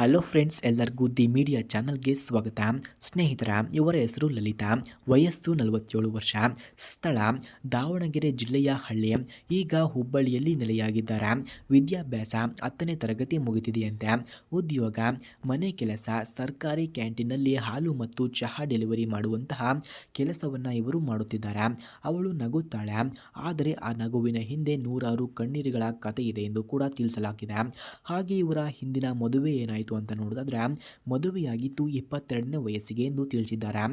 Hello friends, ಎಲ್ಲರಿಗೂ the media ಚಾನಲ್ಗೆ ಸ್ವಾಗತ. ಸ್ನೇಹಿತರ, ಇವರ ಹೆಸರು ಲಲಿತಾ, ವಯಸ್ಸು 47 ವರ್ಷ, ಸ್ಥಳ ದಾವಣಗೆರೆ ಜಿಲ್ಲೆಯ ಹಳ್ಳಿ, ಈಗ ಹುಬ್ಬಳ್ಳಿಯಲ್ಲಿ ನೆಲೆಯಾಗಿದ್ದಾರೆ. ವಿದ್ಯಾಭ್ಯಾಸ 10ನೇ ತರಗತಿ ಮುಗಿದಿದೆಯಂತೆ. ಉದ್ಯೋಗ ಮನೆ ಕೆಲಸ, ಸರ್ಕಾರಿ ಕ್ಯಾಂಟೀನ್ನಲ್ಲಿ ಹಾಲು ಮತ್ತು ಚಹಾ ಡೆಲಿವರಿ ಮಾಡುವಂತಹ ಕೆಲಸವನ್ನು ಇವರು ಮಾಡುತ್ತಿದ್ದಾರೆ. ಅವಳು ನಗುತ್ತಾಳೆ, ಆದರೆ ಆ ನಗುವಿನ ಹಿಂದೆ ನೂರಾರು ಕಣ್ಣೀರುಗಳ ಕಥೆ ಇದೆ ಎಂದು ಕೂಡ ತಿಳಿಸಲಾಗಿದೆ. ಹಾಗೆ ಇವರ ಹಿಂದಿನ ಮದುವೆ ಏನಾಯಿತು ಅಂತ ನೋಡೋದಾದ್ರೆ, ಮದುವೆಯಾಗಿದ್ದು 22ನೇ ವಯಸ್ಸಿಗೆ ಎಂದು ತಿಳಿಸಿದ್ದಾರೆ.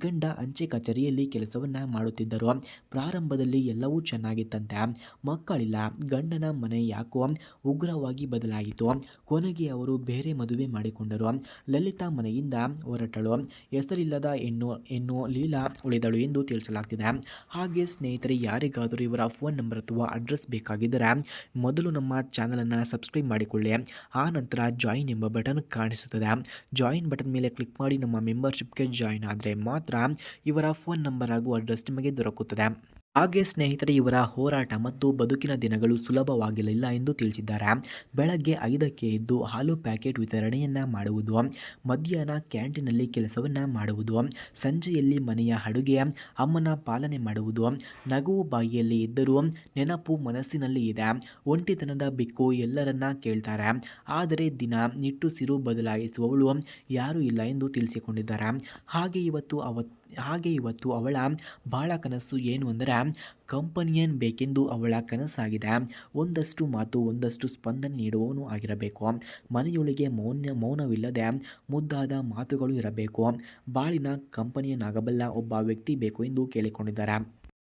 ಗಂಡ ಅಂಚೆ ಕಚೇರಿಯಲ್ಲಿ ಕೆಲಸವನ್ನ ಮಾಡುತ್ತಿದ್ದರು. ಪ್ರಾರಂಭದಲ್ಲಿ ಎಲ್ಲವೂ ಚೆನ್ನಾಗಿತ್ತಂತೆ. ಮಕ್ಕಳಿಲ್ಲ. ಗಂಡನ ಮನೆ ಯಾಕೋ ಉಗ್ರವಾಗಿ ಬದಲಾಯಿತು. ಕೊನೆಗೆ ಅವರು ಬೇರೆ ಮದುವೆ ಮಾಡಿಕೊಂಡರು. ಲಲಿತಾ ಮನೆಯಿಂದ ಹೊರಟಳು. ಹೆಸರಿಲ್ಲದ ಹೆಣ್ಣು ಲೀಲಾ ಉಳಿದಳು ಎಂದು ತಿಳಿಸಲಾಗ್ತಿದೆ. ಹಾಗೆ ಸ್ನೇಹಿತರೆ, ಯಾರಿಗಾದರೂ ಇವರ ಫೋನ್ ನಂಬರ್ ಅಥವಾ ಅಡ್ರೆಸ್ ಬೇಕಾಗಿದ್ದರೆ ಮೊದಲು ನಮ್ಮ ಚಾನಲನ್ನು ಸಬ್ಸ್ಕ್ರೈಬ್ ಮಾಡಿಕೊಳ್ಳಿ. ಆ ನಂತರ ಜಾಯಿನ್ ಎಂಬ ಬಟನ್ ಕಾಣಿಸುತ್ತದೆ. ಜಾಯಿನ್ ಬಟನ್ ಮೇಲೆ ಕ್ಲಿಕ್ ಮಾಡಿ ನಮ್ಮ ಮೆಂಬರ್ಶಿಪ್ಗೆ ಜಾಯಿನ್ ಆದರೆ ಮಾತ್ರ ಇವರ ಫೋನ್ ನಂಬರ್ ಹಾಗೂ ಅಡ್ರೆಸ್ ನಿಮಗೆ ದೊರಕುತ್ತದೆ. ಹಾಗೆ ಸ್ನೇಹಿತರೆ, ಇವರ ಹೋರಾಟ ಮತ್ತು ಬದುಕಿನ ದಿನಗಳು ಸುಲಭವಾಗಿರಲಿಲ್ಲ ಎಂದು ತಿಳಿಸಿದ್ದಾರೆ. ಬೆಳಗ್ಗೆ 5ಕ್ಕೆ ಎದ್ದು ಹಾಲು ಪ್ಯಾಕೆಟ್ ವಿತರಣೆಯನ್ನು ಮಾಡುವುದು, ಮಧ್ಯಾಹ್ನ ಕ್ಯಾಂಟೀನಲ್ಲಿ ಕೆಲಸವನ್ನು ಮಾಡುವುದು, ಸಂಜೆಯಲ್ಲಿ ಮನೆಯ ಅಡುಗೆ ಅಮ್ಮನ ಪಾಲನೆ ಮಾಡುವುದು. ನಗುವು ಬಾಯಿಯಲ್ಲಿ ಇದ್ದರೂ ನೆನಪು ಮನಸ್ಸಿನಲ್ಲಿ ಇದೆ. ಒಂಟಿತನದ ಬಿಕ್ಕು ಎಲ್ಲರನ್ನ ಕೇಳ್ತಾರೆ, ಆದರೆ ದಿನ ನಿಟ್ಟುಸಿರು ಬದಲಾಯಿಸುವವಳು ಯಾರೂ ಇಲ್ಲ ಎಂದು ತಿಳಿಸಿಕೊಂಡಿದ್ದಾರೆ. ಹಾಗೆ ಇವತ್ತು ಅವಳ ಬಾಳ ಕನಸು ಏನು ಅಂದರೆ, ಕಂಪನಿಯನ್ ಬೇಕೆಂದು ಅವಳ ಕನಸಾಗಿದೆ. ಒಂದಷ್ಟು ಮಾತು, ಒಂದಷ್ಟು ಸ್ಪಂದನೆ ನೀಡುವವನು ಆಗಿರಬೇಕು. ಮನೆಯೊಳಗೆ ಮೌನವಿಲ್ಲದೆ ಮುದ್ದಾದ ಮಾತುಗಳು ಇರಬೇಕು. ಬಾಳಿನ ಕಂಪನಿಯನ್ನಾಗಬಲ್ಲ ಒಬ್ಬ ವ್ಯಕ್ತಿ ಬೇಕು ಎಂದು ಕೇಳಿಕೊಂಡಿದ್ದಾರೆ.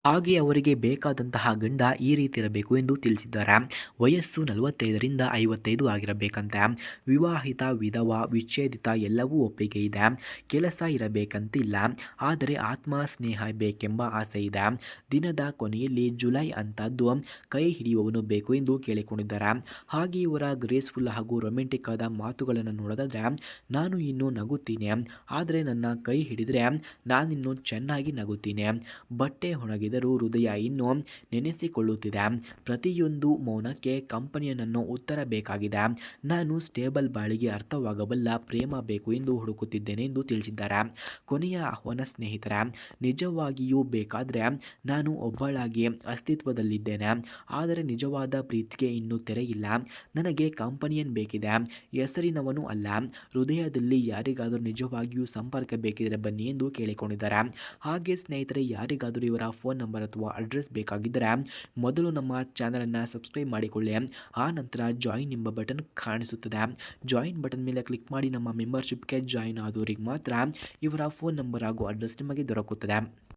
ಹಾಗೆ ಅವರಿಗೆ ಬೇಕಾದಂತಹ ಗಂಡ ಈ ರೀತಿ ಇರಬೇಕು ಎಂದು ತಿಳಿಸಿದ್ದಾರೆ. ವಯಸ್ಸು 45ರಿಂದ 55 ಆಗಿರಬೇಕಂತೆ. ವಿವಾಹಿತ, ವಿಧವಾ, ವಿಚ್ಛೇದಿತ ಎಲ್ಲವೂ ಒಪ್ಪಿಗೆ ಇದೆ. ಕೆಲಸ ಇರಬೇಕಂತಿಲ್ಲ, ಆದರೆ ಆತ್ಮ ಸ್ನೇಹ ಬೇಕೆಂಬ ಆಸೆ ಇದೆ. ದಿನದ ಕೊನೆಯಲ್ಲಿ ಜುಲೈ ಅಂತದ್ದು ಕೈ ಹಿಡಿಯುವವನು ಬೇಕು ಎಂದು ಕೇಳಿಕೊಂಡಿದ್ದಾರೆ. ಹಾಗೆ ಇವರ ಗ್ರೇಸ್ಫುಲ್ ಹಾಗೂ ರೊಮ್ಯಾಂಟಿಕ್ ಆದ ಮಾತುಗಳನ್ನು ನೋಡೋದಾದ್ರೆ, ನಾನು ಇನ್ನೂ ನಗುತ್ತೀನಿ, ಆದರೆ ನನ್ನ ಕೈ ಹಿಡಿದ್ರೆ ನಾನಿನ್ನೂ ಚೆನ್ನಾಗಿ ನಗುತ್ತೀನಿ. ಬಟ್ಟೆ ಒಣಗಿದ ಹೃದಯ ಇನ್ನೂ ನೆನೆಸಿಕೊಳ್ಳುತ್ತಿದೆ. ಪ್ರತಿಯೊಂದು ಮೌನಕ್ಕೆ ಕಂಪನಿಯನ್ನು ಉತ್ತರ ಬೇಕಾಗಿದೆ. ನಾನು ಸ್ಟೇಬಲ್ ಬಾಳಿಗೆ ಅರ್ಥವಾಗಬಲ್ಲ ಪ್ರೇಮ ಬೇಕು ಎಂದು ಹುಡುಕುತ್ತಿದ್ದೇನೆ ಎಂದು ತಿಳಿಸಿದ್ದಾರೆ. ಕೊನೆಯ ಆಹ್ವಾನ ಸ್ನೇಹಿತರ, ನಿಜವಾಗಿಯೂ ಬೇಕಾದರೆ ನಾನು ಒಬ್ಬಳಾಗಿ ಅಸ್ತಿತ್ವದಲ್ಲಿದ್ದೇನೆ, ಆದರೆ ನಿಜವಾದ ಪ್ರೀತಿಗೆ ಇನ್ನೂ ತೆರೆಯಿಲ್ಲ. ನನಗೆ ಕಂಪನಿಯನ್ ಬೇಕಿದೆ, ಹೆಸರಿನವನು ಅಲ್ಲ. ಹೃದಯದಲ್ಲಿ ಯಾರಿಗಾದರೂ ನಿಜವಾಗಿಯೂ ಸಂಪರ್ಕ ಬೇಕಿದ್ರೆ ಬನ್ನಿ ಎಂದು ಕೇಳಿಕೊಂಡಿದ್ದಾರೆ. ಹಾಗೆ ಸ್ನೇಹಿತರೆ, ಯಾರಿಗಾದರೂ ಇವರ ಫೋನ್ ನಂಬರ್ ಅಥವಾ ಅಡ್ರೆಸ್ ಬೇಕಾಗಿದ್ದರೆ ಮೊದಲು ನಮ್ಮ ಚಾನಲನ್ನು ಸಬ್ಸ್ಕ್ರೈಬ್ ಮಾಡಿಕೊಳ್ಳಿ. ಆ ನಂತರ ಜಾಯಿನ್ ಎಂಬ ಬಟನ್ ಕಾಣಿಸುತ್ತದೆ. ಜಾಯಿನ್ ಬಟನ್ ಮೇಲೆ ಕ್ಲಿಕ್ ಮಾಡಿ ನಮ್ಮ ಮೆಂಬರ್ಶಿಪ್ಗೆ ಜಾಯಿನ್ ಆದವರಿಗೆ ಮಾತ್ರ ಇವರ ಫೋನ್ ನಂಬರ್ ಹಾಗೂ ಅಡ್ರೆಸ್ ನಿಮಗೆ ದೊರಕುತ್ತದೆ.